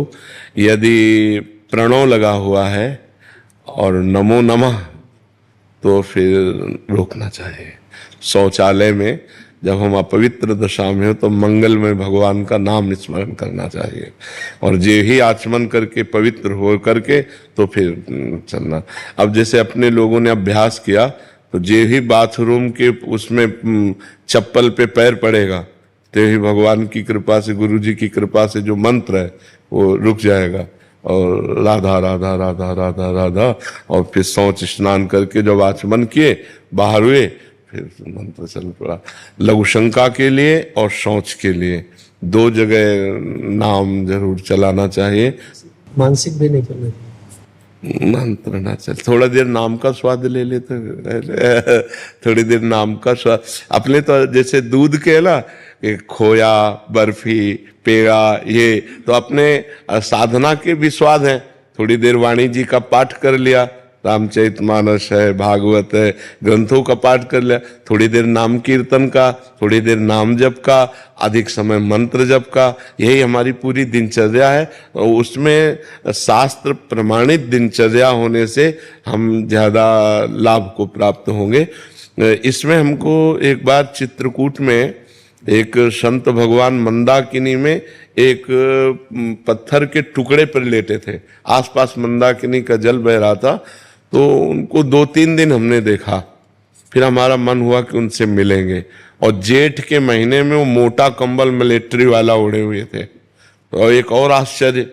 यदि प्रणव लगा हुआ है और नमो नमः, तो फिर रोकना चाहिए। शौचालय में जब हम अपवित्र दशा में हो तो मंगलमय भगवान का नाम स्मरण करना चाहिए, और जे ही आचमन करके पवित्र हो करके तो फिर चलना। अब जैसे अपने लोगों ने अभ्यास किया, तो जे ही बाथरूम के उसमें चप्पल पे पैर पड़ेगा, ते ही भगवान की कृपा से, गुरु जी की कृपा से जो मंत्र है वो रुक जाएगा, और राधा राधा राधा राधा राधा, और फिर शौच स्नान करके जब आचमन किए बाहर हुए, फिर मंत्र चल पड़ा। लघु शंका के लिए और शौच के लिए 2 जगह नाम जरूर चलाना चाहिए। मानसिक भी नहीं करना चाहिए, मंत्र ना चल, थोड़ा देर नाम का स्वाद ले लेते, थोड़ी देर नाम का स्वाद। अपने तो जैसे दूध के ना, खोया, बर्फी, पेड़ा, ये तो अपने साधना के भी स्वाद हैं। थोड़ी देर वाणी जी का पाठ कर लिया, रामचरितमानस है, भागवत है, ग्रंथों का पाठ कर लिया, थोड़ी देर नाम कीर्तन का, थोड़ी देर नाम जप का, अधिक समय मंत्र जप का, यही हमारी पूरी दिनचर्या है। और उसमें शास्त्र प्रमाणित दिनचर्या होने से हम ज़्यादा लाभ को प्राप्त होंगे। इसमें हमको एक बार चित्रकूट में एक संत भगवान मंदाकिनी में एक पत्थर के टुकड़े पर लेटे थे, आसपास मंदाकिनी का जल बह रहा था, तो उनको 2-3 दिन हमने देखा। फिर हमारा मन हुआ कि उनसे मिलेंगे, और जेठ के महीने में वो मोटा कंबल मिलिट्री वाला ओढ़े हुए थे। और एक और आश्चर्य,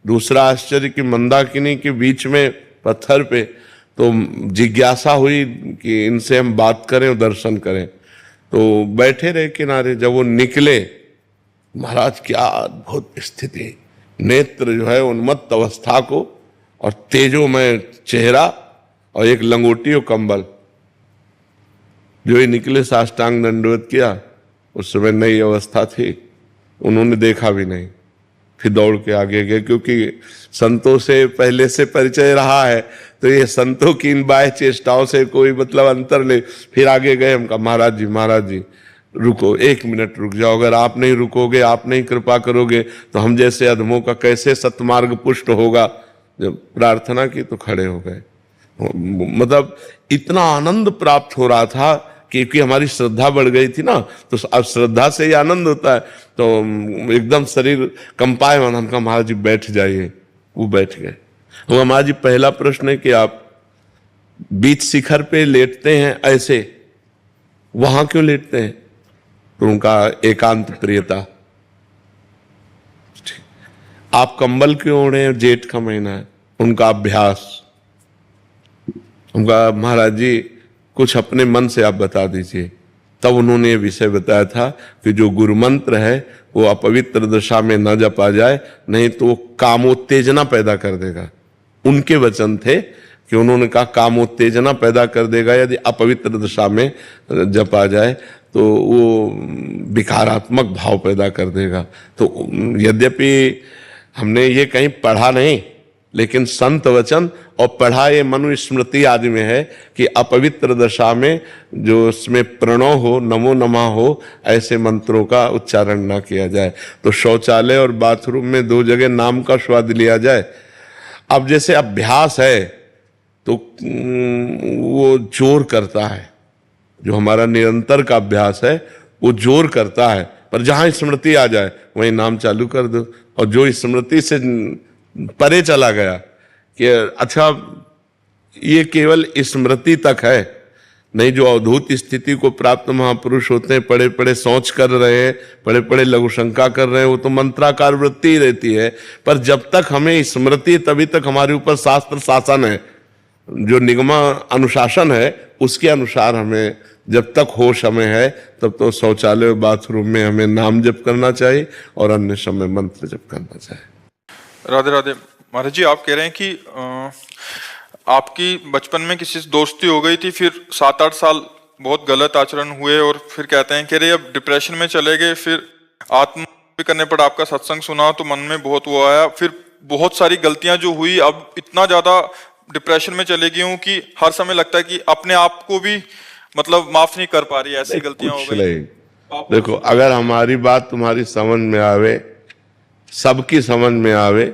दूसरा आश्चर्य कि मंदाकिनी के बीच में पत्थर पे, तो जिज्ञासा हुई कि इनसे हम बात करें और दर्शन करें, तो बैठे रहे किनारे। जब वो निकले, महाराज क्या अद्भुत स्थिति, नेत्र जो है उन्मत्त अवस्था को, और तेजोमय चेहरा, और एक लंगोटी और कंबल। जो ही निकले साष्टांग दंडवत किया, उस समय नई अवस्था थी, उन्होंने देखा भी नहीं, फिर दौड़ के आगे गए, क्योंकि संतों से पहले से परिचय रहा है, तो ये संतों की इन बाह्य चेष्टाओं से कोई मतलब अंतर नहीं। फिर आगे गए, हम कहा महाराज जी रुको, 1 मिनट रुक जाओ, अगर आप नहीं रुकोगे, आप नहीं कृपा करोगे, तो हम जैसे अधमों का कैसे सतमार्ग पुष्ट होगा। जब प्रार्थना की तो खड़े हो गए। मतलब इतना आनंद प्राप्त हो रहा था, क्योंकि हमारी श्रद्धा बढ़ गई थी ना, तो अब श्रद्धा से ही आनंद होता है, तो एकदम शरीर कंपायमान। हम कहा महाराज जी बैठ जाइए, वो बैठ गए। महाराज जी, पहला प्रश्न है कि आप बीच शिखर पे लेटते हैं ऐसे, वहां क्यों लेटते हैं? तो उनका एकांत प्रियता। आप कंबल क्यों ओढ़े हैं? जेठ का महीना है, उनका अभ्यास। उनका महाराज जी कुछ अपने मन से आप बता दीजिए। तब उन्होंने ये विषय बताया था कि जो गुरु मंत्र है वो अपवित्र दशा में न जपा जाए, नहीं तो वो कामोत्तेजना पैदा कर देगा। उनके वचन थे कि उन्होंने कहा कामोत्तेजना पैदा कर देगा यदि अपवित्र दशा में जपा जाए, तो वो विकारात्मक भाव पैदा कर देगा। तो यद्यपि हमने ये कहीं पढ़ा नहीं, लेकिन संत वचन और पढ़ा ये मनुस्मृति आदि में है कि अपवित्र दशा में जो उसमें प्रणव हो, नमो नमः हो, ऐसे मंत्रों का उच्चारण ना किया जाए। तो शौचालय और बाथरूम में 2 जगह नाम का स्वाद लिया जाए। अब जैसे अभ्यास है तो वो जोर करता है, जो हमारा निरंतर का अभ्यास है वो जोर करता है, पर जहां स्मृति आ जाए वहीं नाम चालू कर दो। और जो स्मृति से परे चला गया कि अच्छा ये केवल स्मृति तक है, नहीं जो अवधूत स्थिति को प्राप्त महापुरुष होते हैं, पड़े पड़े सोच कर रहे हैं, पड़े पड़े लघु शंका कर रहे हैं, वो तो मंत्राकार वृत्ति ही रहती है। पर जब तक हमें स्मृति, तभी तक हमारे ऊपर शास्त्र शासन है, जो निगमा अनुशासन है उसके अनुसार हमें जब तक होश हमें है तब तो शौचालय बाथरूम में हमें नाम जप करना चाहिए और अन्य समय मंत्र जप करना चाहिए। राधे राधे। महाराज जी, आप कह रहे हैं कि आपकी बचपन में किसी से दोस्ती हो गई थी, फिर 7-8 साल बहुत गलत आचरण हुए और फिर कहते हैं कि अरे अब डिप्रेशन में चले गए, फिर आत्म करने पर आपका सत्संग सुना तो मन में बहुत वो आया, फिर बहुत सारी गलतियां जो हुई, अब इतना ज्यादा डिप्रेशन में चले गई हूँ कि हर समय लगता है कि अपने आप को भी मतलब माफ नहीं कर पा रही, ऐसी गलतियां हो गई। देखो, अगर हमारी बात तुम्हारी समझ में आवे, सबकी समझ में आवे,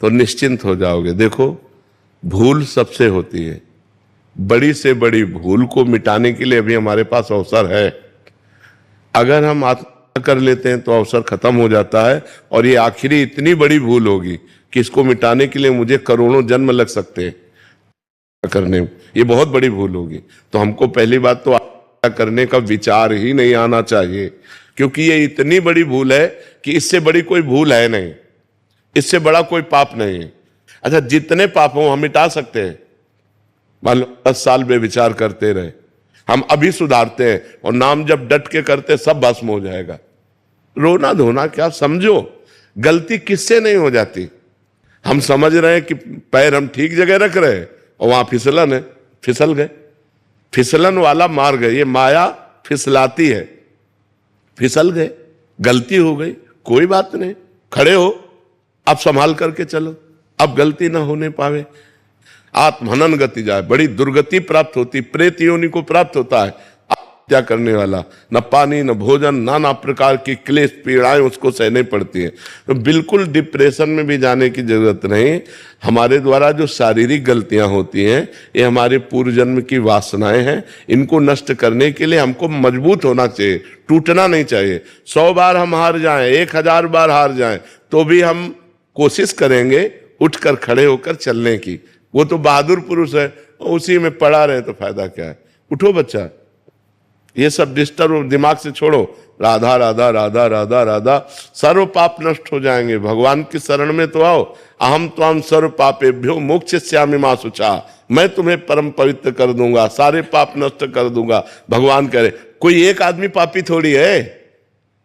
तो निश्चिंत हो जाओगे। देखो, भूल सबसे होती है, बड़ी से बड़ी भूल को मिटाने के लिए अभी हमारे पास अवसर है। अगर हम आत्महत्या कर लेते हैं तो अवसर खत्म हो जाता है, और ये आखिरी इतनी बड़ी भूल होगी कि इसको मिटाने के लिए मुझे करोड़ों जन्म लग सकते हैं करने में, ये बहुत बड़ी भूल होगी। तो हमको पहली बात तो आत्महत्या करने का विचार ही नहीं आना चाहिए, क्योंकि ये इतनी बड़ी भूल है कि इससे बड़ी कोई भूल है नहीं, इससे बड़ा कोई पाप नहीं है। अच्छा, जितने पाप हो हम मिटा सकते हैं। मान लो 10 साल बेविचार करते रहे, हम अभी सुधारते हैं और नाम जब डट के करते सब भस्म हो जाएगा। रोना धोना क्या, समझो गलती किससे नहीं हो जाती। हम समझ रहे हैं कि पैर हम ठीक जगह रख रहे हैं और वहां फिसलन है, फिसल गए, फिसलन वाला मार गए। ये माया फिसलाती है, फिसल गए, गलती हो गई, कोई बात नहीं, खड़े हो, अब संभाल करके चलो, अब गलती ना होने पावे। आत्महनन गति जाए, बड़ी दुर्गति प्राप्त होती, प्रेत योनि को प्राप्त होता है आत्महत्या करने वाला। न पानी न भोजन, नाना प्रकार की क्लेश पीड़ाएं उसको सहने पड़ती है। तो बिल्कुल डिप्रेशन में भी जाने की जरूरत नहीं। हमारे द्वारा जो शारीरिक गलतियां होती हैं, ये हमारे पूर्व जन्म की वासनाएं हैं। इनको नष्ट करने के लिए हमको मजबूत होना चाहिए, टूटना नहीं चाहिए। 100 बार हम हार जाएं, 1000 बार हार जाएं, तो भी हम कोशिश करेंगे उठकर खड़े होकर चलने की। वो तो बहादुर पुरुष है, उसी में पड़ा रहे तो फायदा क्या है। उठो बच्चा, ये सब डिस्टर्ब दिमाग से छोड़ो। राधा राधा राधा राधा राधा, सर्व पाप नष्ट हो जाएंगे। भगवान की शरण में तो आओ। अहम त्वाम सर्व पापेभ्यो मोक्षयिष्यामि मा शुचा, मैं तुम्हें परम पवित्र कर दूंगा, सारे पाप नष्ट कर दूंगा। भगवान करे, कोई एक आदमी पापी थोड़ी है।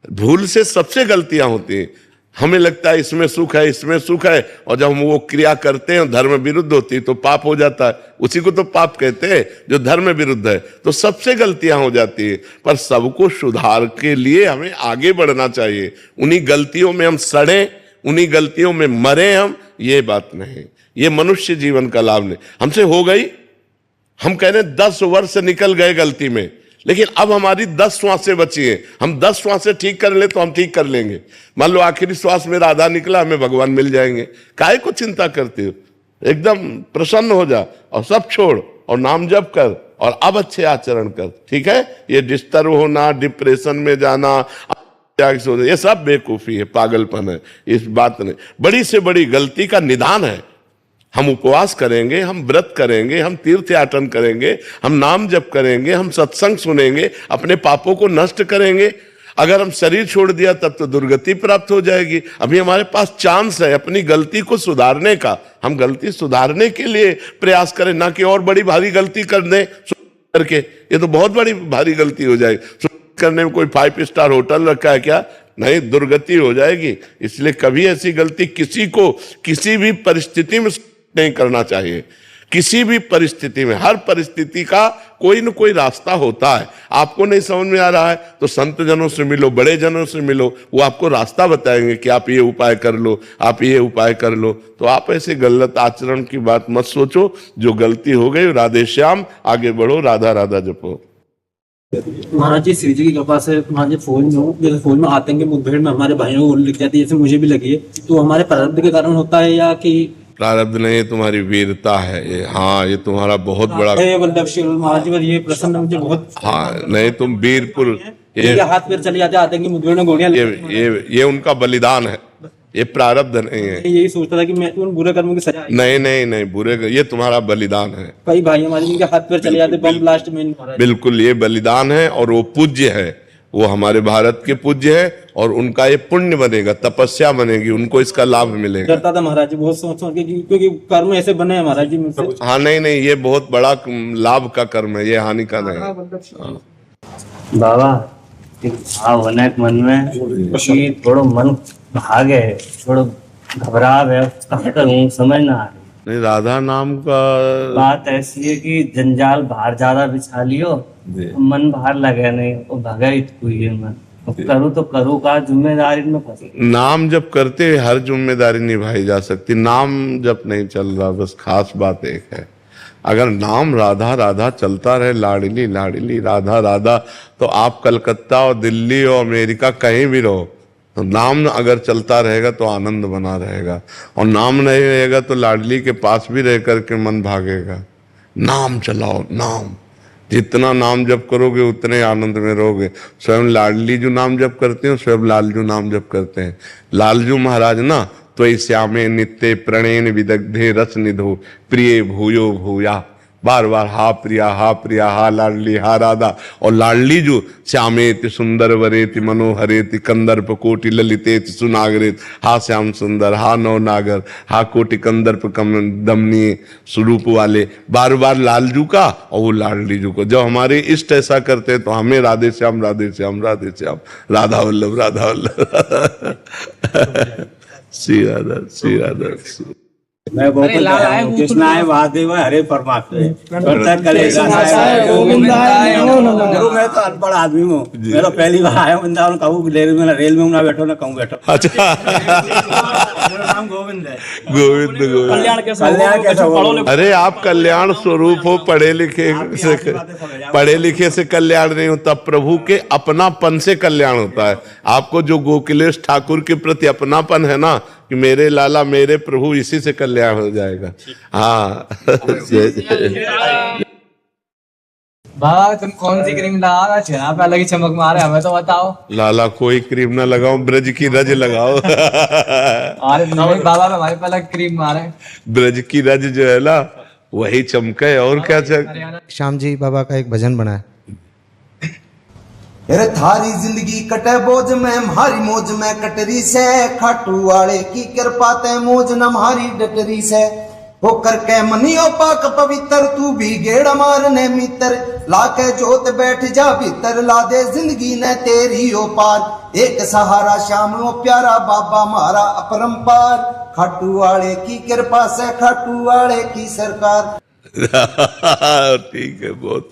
भूल से सबसे गलतियां होती हैं। हमें लगता है इसमें सुख है, इसमें सुख है, और जब हम वो क्रिया करते हैं धर्म विरुद्ध होती है तो पाप हो जाता है। उसी को तो पाप कहते हैं जो धर्म विरुद्ध है। तो सबसे गलतियां हो जाती है, पर सबको सुधार के लिए हमें आगे बढ़ना चाहिए। उन्हीं गलतियों में हम सड़े, उन्हीं गलतियों में मरे हम, ये बात नहीं। ये मनुष्य जीवन का लाभ नहीं। हमसे हो गई, हम कह रहे 10 वर्ष निकल गए गलती में, लेकिन अब हमारी 10 श्वासें बची हैं। हम 10 श्वासें ठीक कर ले तो हम ठीक कर लेंगे। मान लो आखिरी श्वास में राधा निकला, हमें भगवान मिल जाएंगे। काहे को चिंता करते हो, एकदम प्रसन्न हो जा और सब छोड़ और नाम जप कर और अब अच्छे आचरण कर, ठीक है। ये डिस्टर्ब होना, डिप्रेशन में जाना, ये सब बेवकूफी है, पागलपन है। इस बात ने बड़ी से बड़ी गलती का निदान है। हम उपवास करेंगे, हम व्रत करेंगे, हम तीर्थ याटन करेंगे, हम नाम जप करेंगे, हम सत्संग सुनेंगे, अपने पापों को नष्ट करेंगे। अगर हम शरीर छोड़ दिया तब तो दुर्गति प्राप्त हो जाएगी। अभी हमारे पास चांस है अपनी गलती को सुधारने का। हम गलती सुधारने के लिए प्रयास करें, ना कि और बड़ी भारी गलती कर दें करके। ये तो बहुत बड़ी भारी गलती हो जाएगी। करने में कोई 5 स्टार होटल रखा है क्या? नहीं, दुर्गति हो जाएगी। इसलिए कभी ऐसी गलती किसी को किसी भी परिस्थिति में नहीं करना चाहिए। किसी भी परिस्थिति में, हर परिस्थिति का कोई न कोई रास्ता होता है। आपको नहीं समझ में आ रहा है तो संत जनों से मिलो, बड़े जनों से मिलो, वो आपको रास्ता बताएंगे कि आप ये उपाय कर लो, आप ये उपाय कर लो। तो आप ऐसे गलत आचरण की बात मत सोचो। जो गलती हो गई, राधे श्याम, आगे बढ़ो, राधा राधा जपो। महाराज जी, श्री जी की कृपा से महाराज जी फौज में आतंकी मुठभेड़ में हमारे भाइयों को गोली लग जाती है, जैसे मुझे भी लगी है, तो हमारे प्रारब्ध के कारण होता है या कि प्रारब्ध नहीं, ये तुम्हारी वीरता है। ये हाँ, ये तुम्हारा बहुत बड़ा। ये वल्लभ महाराज जी, ये प्रसन्न मुझे बहुत। हाँ नहीं, तुम वीरपुर, ये हाथ पैर चले जाते, आतंकी मुठभेड़ में गोलियां। ये उनका बलिदान है, ये प्रारब्ध नहीं है। यही सोचता था कि मैं उन बुरे कर्मों की सजा। नहीं बुरे, ये तुम्हारा बलिदान है। कई भाई हमारे जिनके हाथ पैर चले जाते बम ब्लास्ट में। बिल्कुल, ये बलिदान है और वो पूज्य है, वो हमारे भारत के पूज्य है और उनका ये पुण्य बनेगा, तपस्या बनेगी, उनको इसका लाभ मिलेगा। डरता था महाराज जी बहुत सोच के, क्योंकि कर्म ऐसे बने हैं महाराज जी मुझसे। हाँ नहीं, ये बहुत बड़ा लाभ का कर्म है, ये हानि का नहीं। बाबा एक भाव होना है मन में कि थोड़ा मन भागे है, थोड़ा घबराव है, कहाँ करूँ समझ ना आ रही। नहीं, राधा नाम का बात ऐसी है कि जंजाल बाहर ज्यादा बिछा लियो, मन बाहर लगे नहीं, वो भगाई हुई है मन। करूँ तो करूँ का, जिम्मेदारी में फंसी। नाम जब करते हर जिम्मेदारी निभाई जा सकती, नाम जब नहीं चल रहा, बस खास बात एक है, अगर नाम राधा राधा चलता रहे, लाडली लाडली राधा राधा, तो आप कलकत्ता और दिल्ली और अमेरिका कहीं भी रहो, तो नाम अगर चलता रहेगा तो आनंद बना रहेगा, और नाम नहीं रहेगा तो लाडली के पास भी रह करके मन भागेगा। नाम चलाओ, नाम जितना नाम जप करोगे उतने आनंद में रहोगे। स्वयं लाडली जो नाम जप करते हैं, स्वयं लालजू नाम जप करते हैं। लालजू महाराज ना, त्वयि श्यामे नित्य प्रणयन विदग्धे रस निधो प्रिय भूयो भूया, बार बार हा प्रिया हा लाडली हा राधा। और लाडली जो श्यामेति सुंदर वरेति मनोहरेति कंदर्प कोटि ललितेति सुनागरेत, हा श्याम सुंदर हा नौ नागर हा कोटि कंदर्प दमनीय स्वरूप वाले, बार बार लालजू का और वो लाडली जू को। जब हमारे इष्ट ऐसा करते हैं तो हमें राधे श्याम राधे श्याम राधे श्याम, राधा वल्लभ राधा वल्लभ। श्री राधा श्री राधा श्री। मैं गोकुल कृष्ण आए वासुदेव हरे परमात्मा। गुरु मैं तो अनपढ़ आदमी हूँ, मैं तो पहली बार आया वृंदावन, कहूँ रेल में ना बैठो ना कहूँ बैठो। अच्छा, मेरा नाम गोविंद है। गोविंद गोविंद, कल्याण कैसा हो? अरे आप कल्याण स्वरूप हो, पढ़े लिखे से कल्याण नहीं होता, प्रभु के अपनापन से कल्याण होता है। आपको जो गोकुलेश ठाकुर के प्रति अपनापन है ना, कि मेरे लाला मेरे प्रभु, इसी से कल्याण हो जाएगा। हाँ। बाबा तुम कौन सी क्रीम लगाओ, चेहरा पे अलग ही चमक मारे, हमें तो बताओ। लाला कोई क्रीम ना लगाओ, ब्रज की रज लगाओ। अरे नहीं बाबा, हमारे पे अलग क्रीम मारे। ब्रज की रज जो है ना, वही चमके, और क्या चमके। श्याम जी बाबा का एक भजन बना है। अरे थारी जिंदगी कटे बोझ में, हमारी मौज में कटरी से, खाटू वाले की कृपा ते मौज न हमारी डटरी से। होकर के मनियो पाक पवित्र, तू भी गेड़ मारने मित्र, लाके जोत बैठ जा भीतर, ला दे जिंदगी ने तेरी ओ पार। एक सहारा श्याम ओ प्यारा बाबा मारा अपरंपार, खाटू वाले की कृपा से खाटू वाले की सरकार। ठीक है, बहुत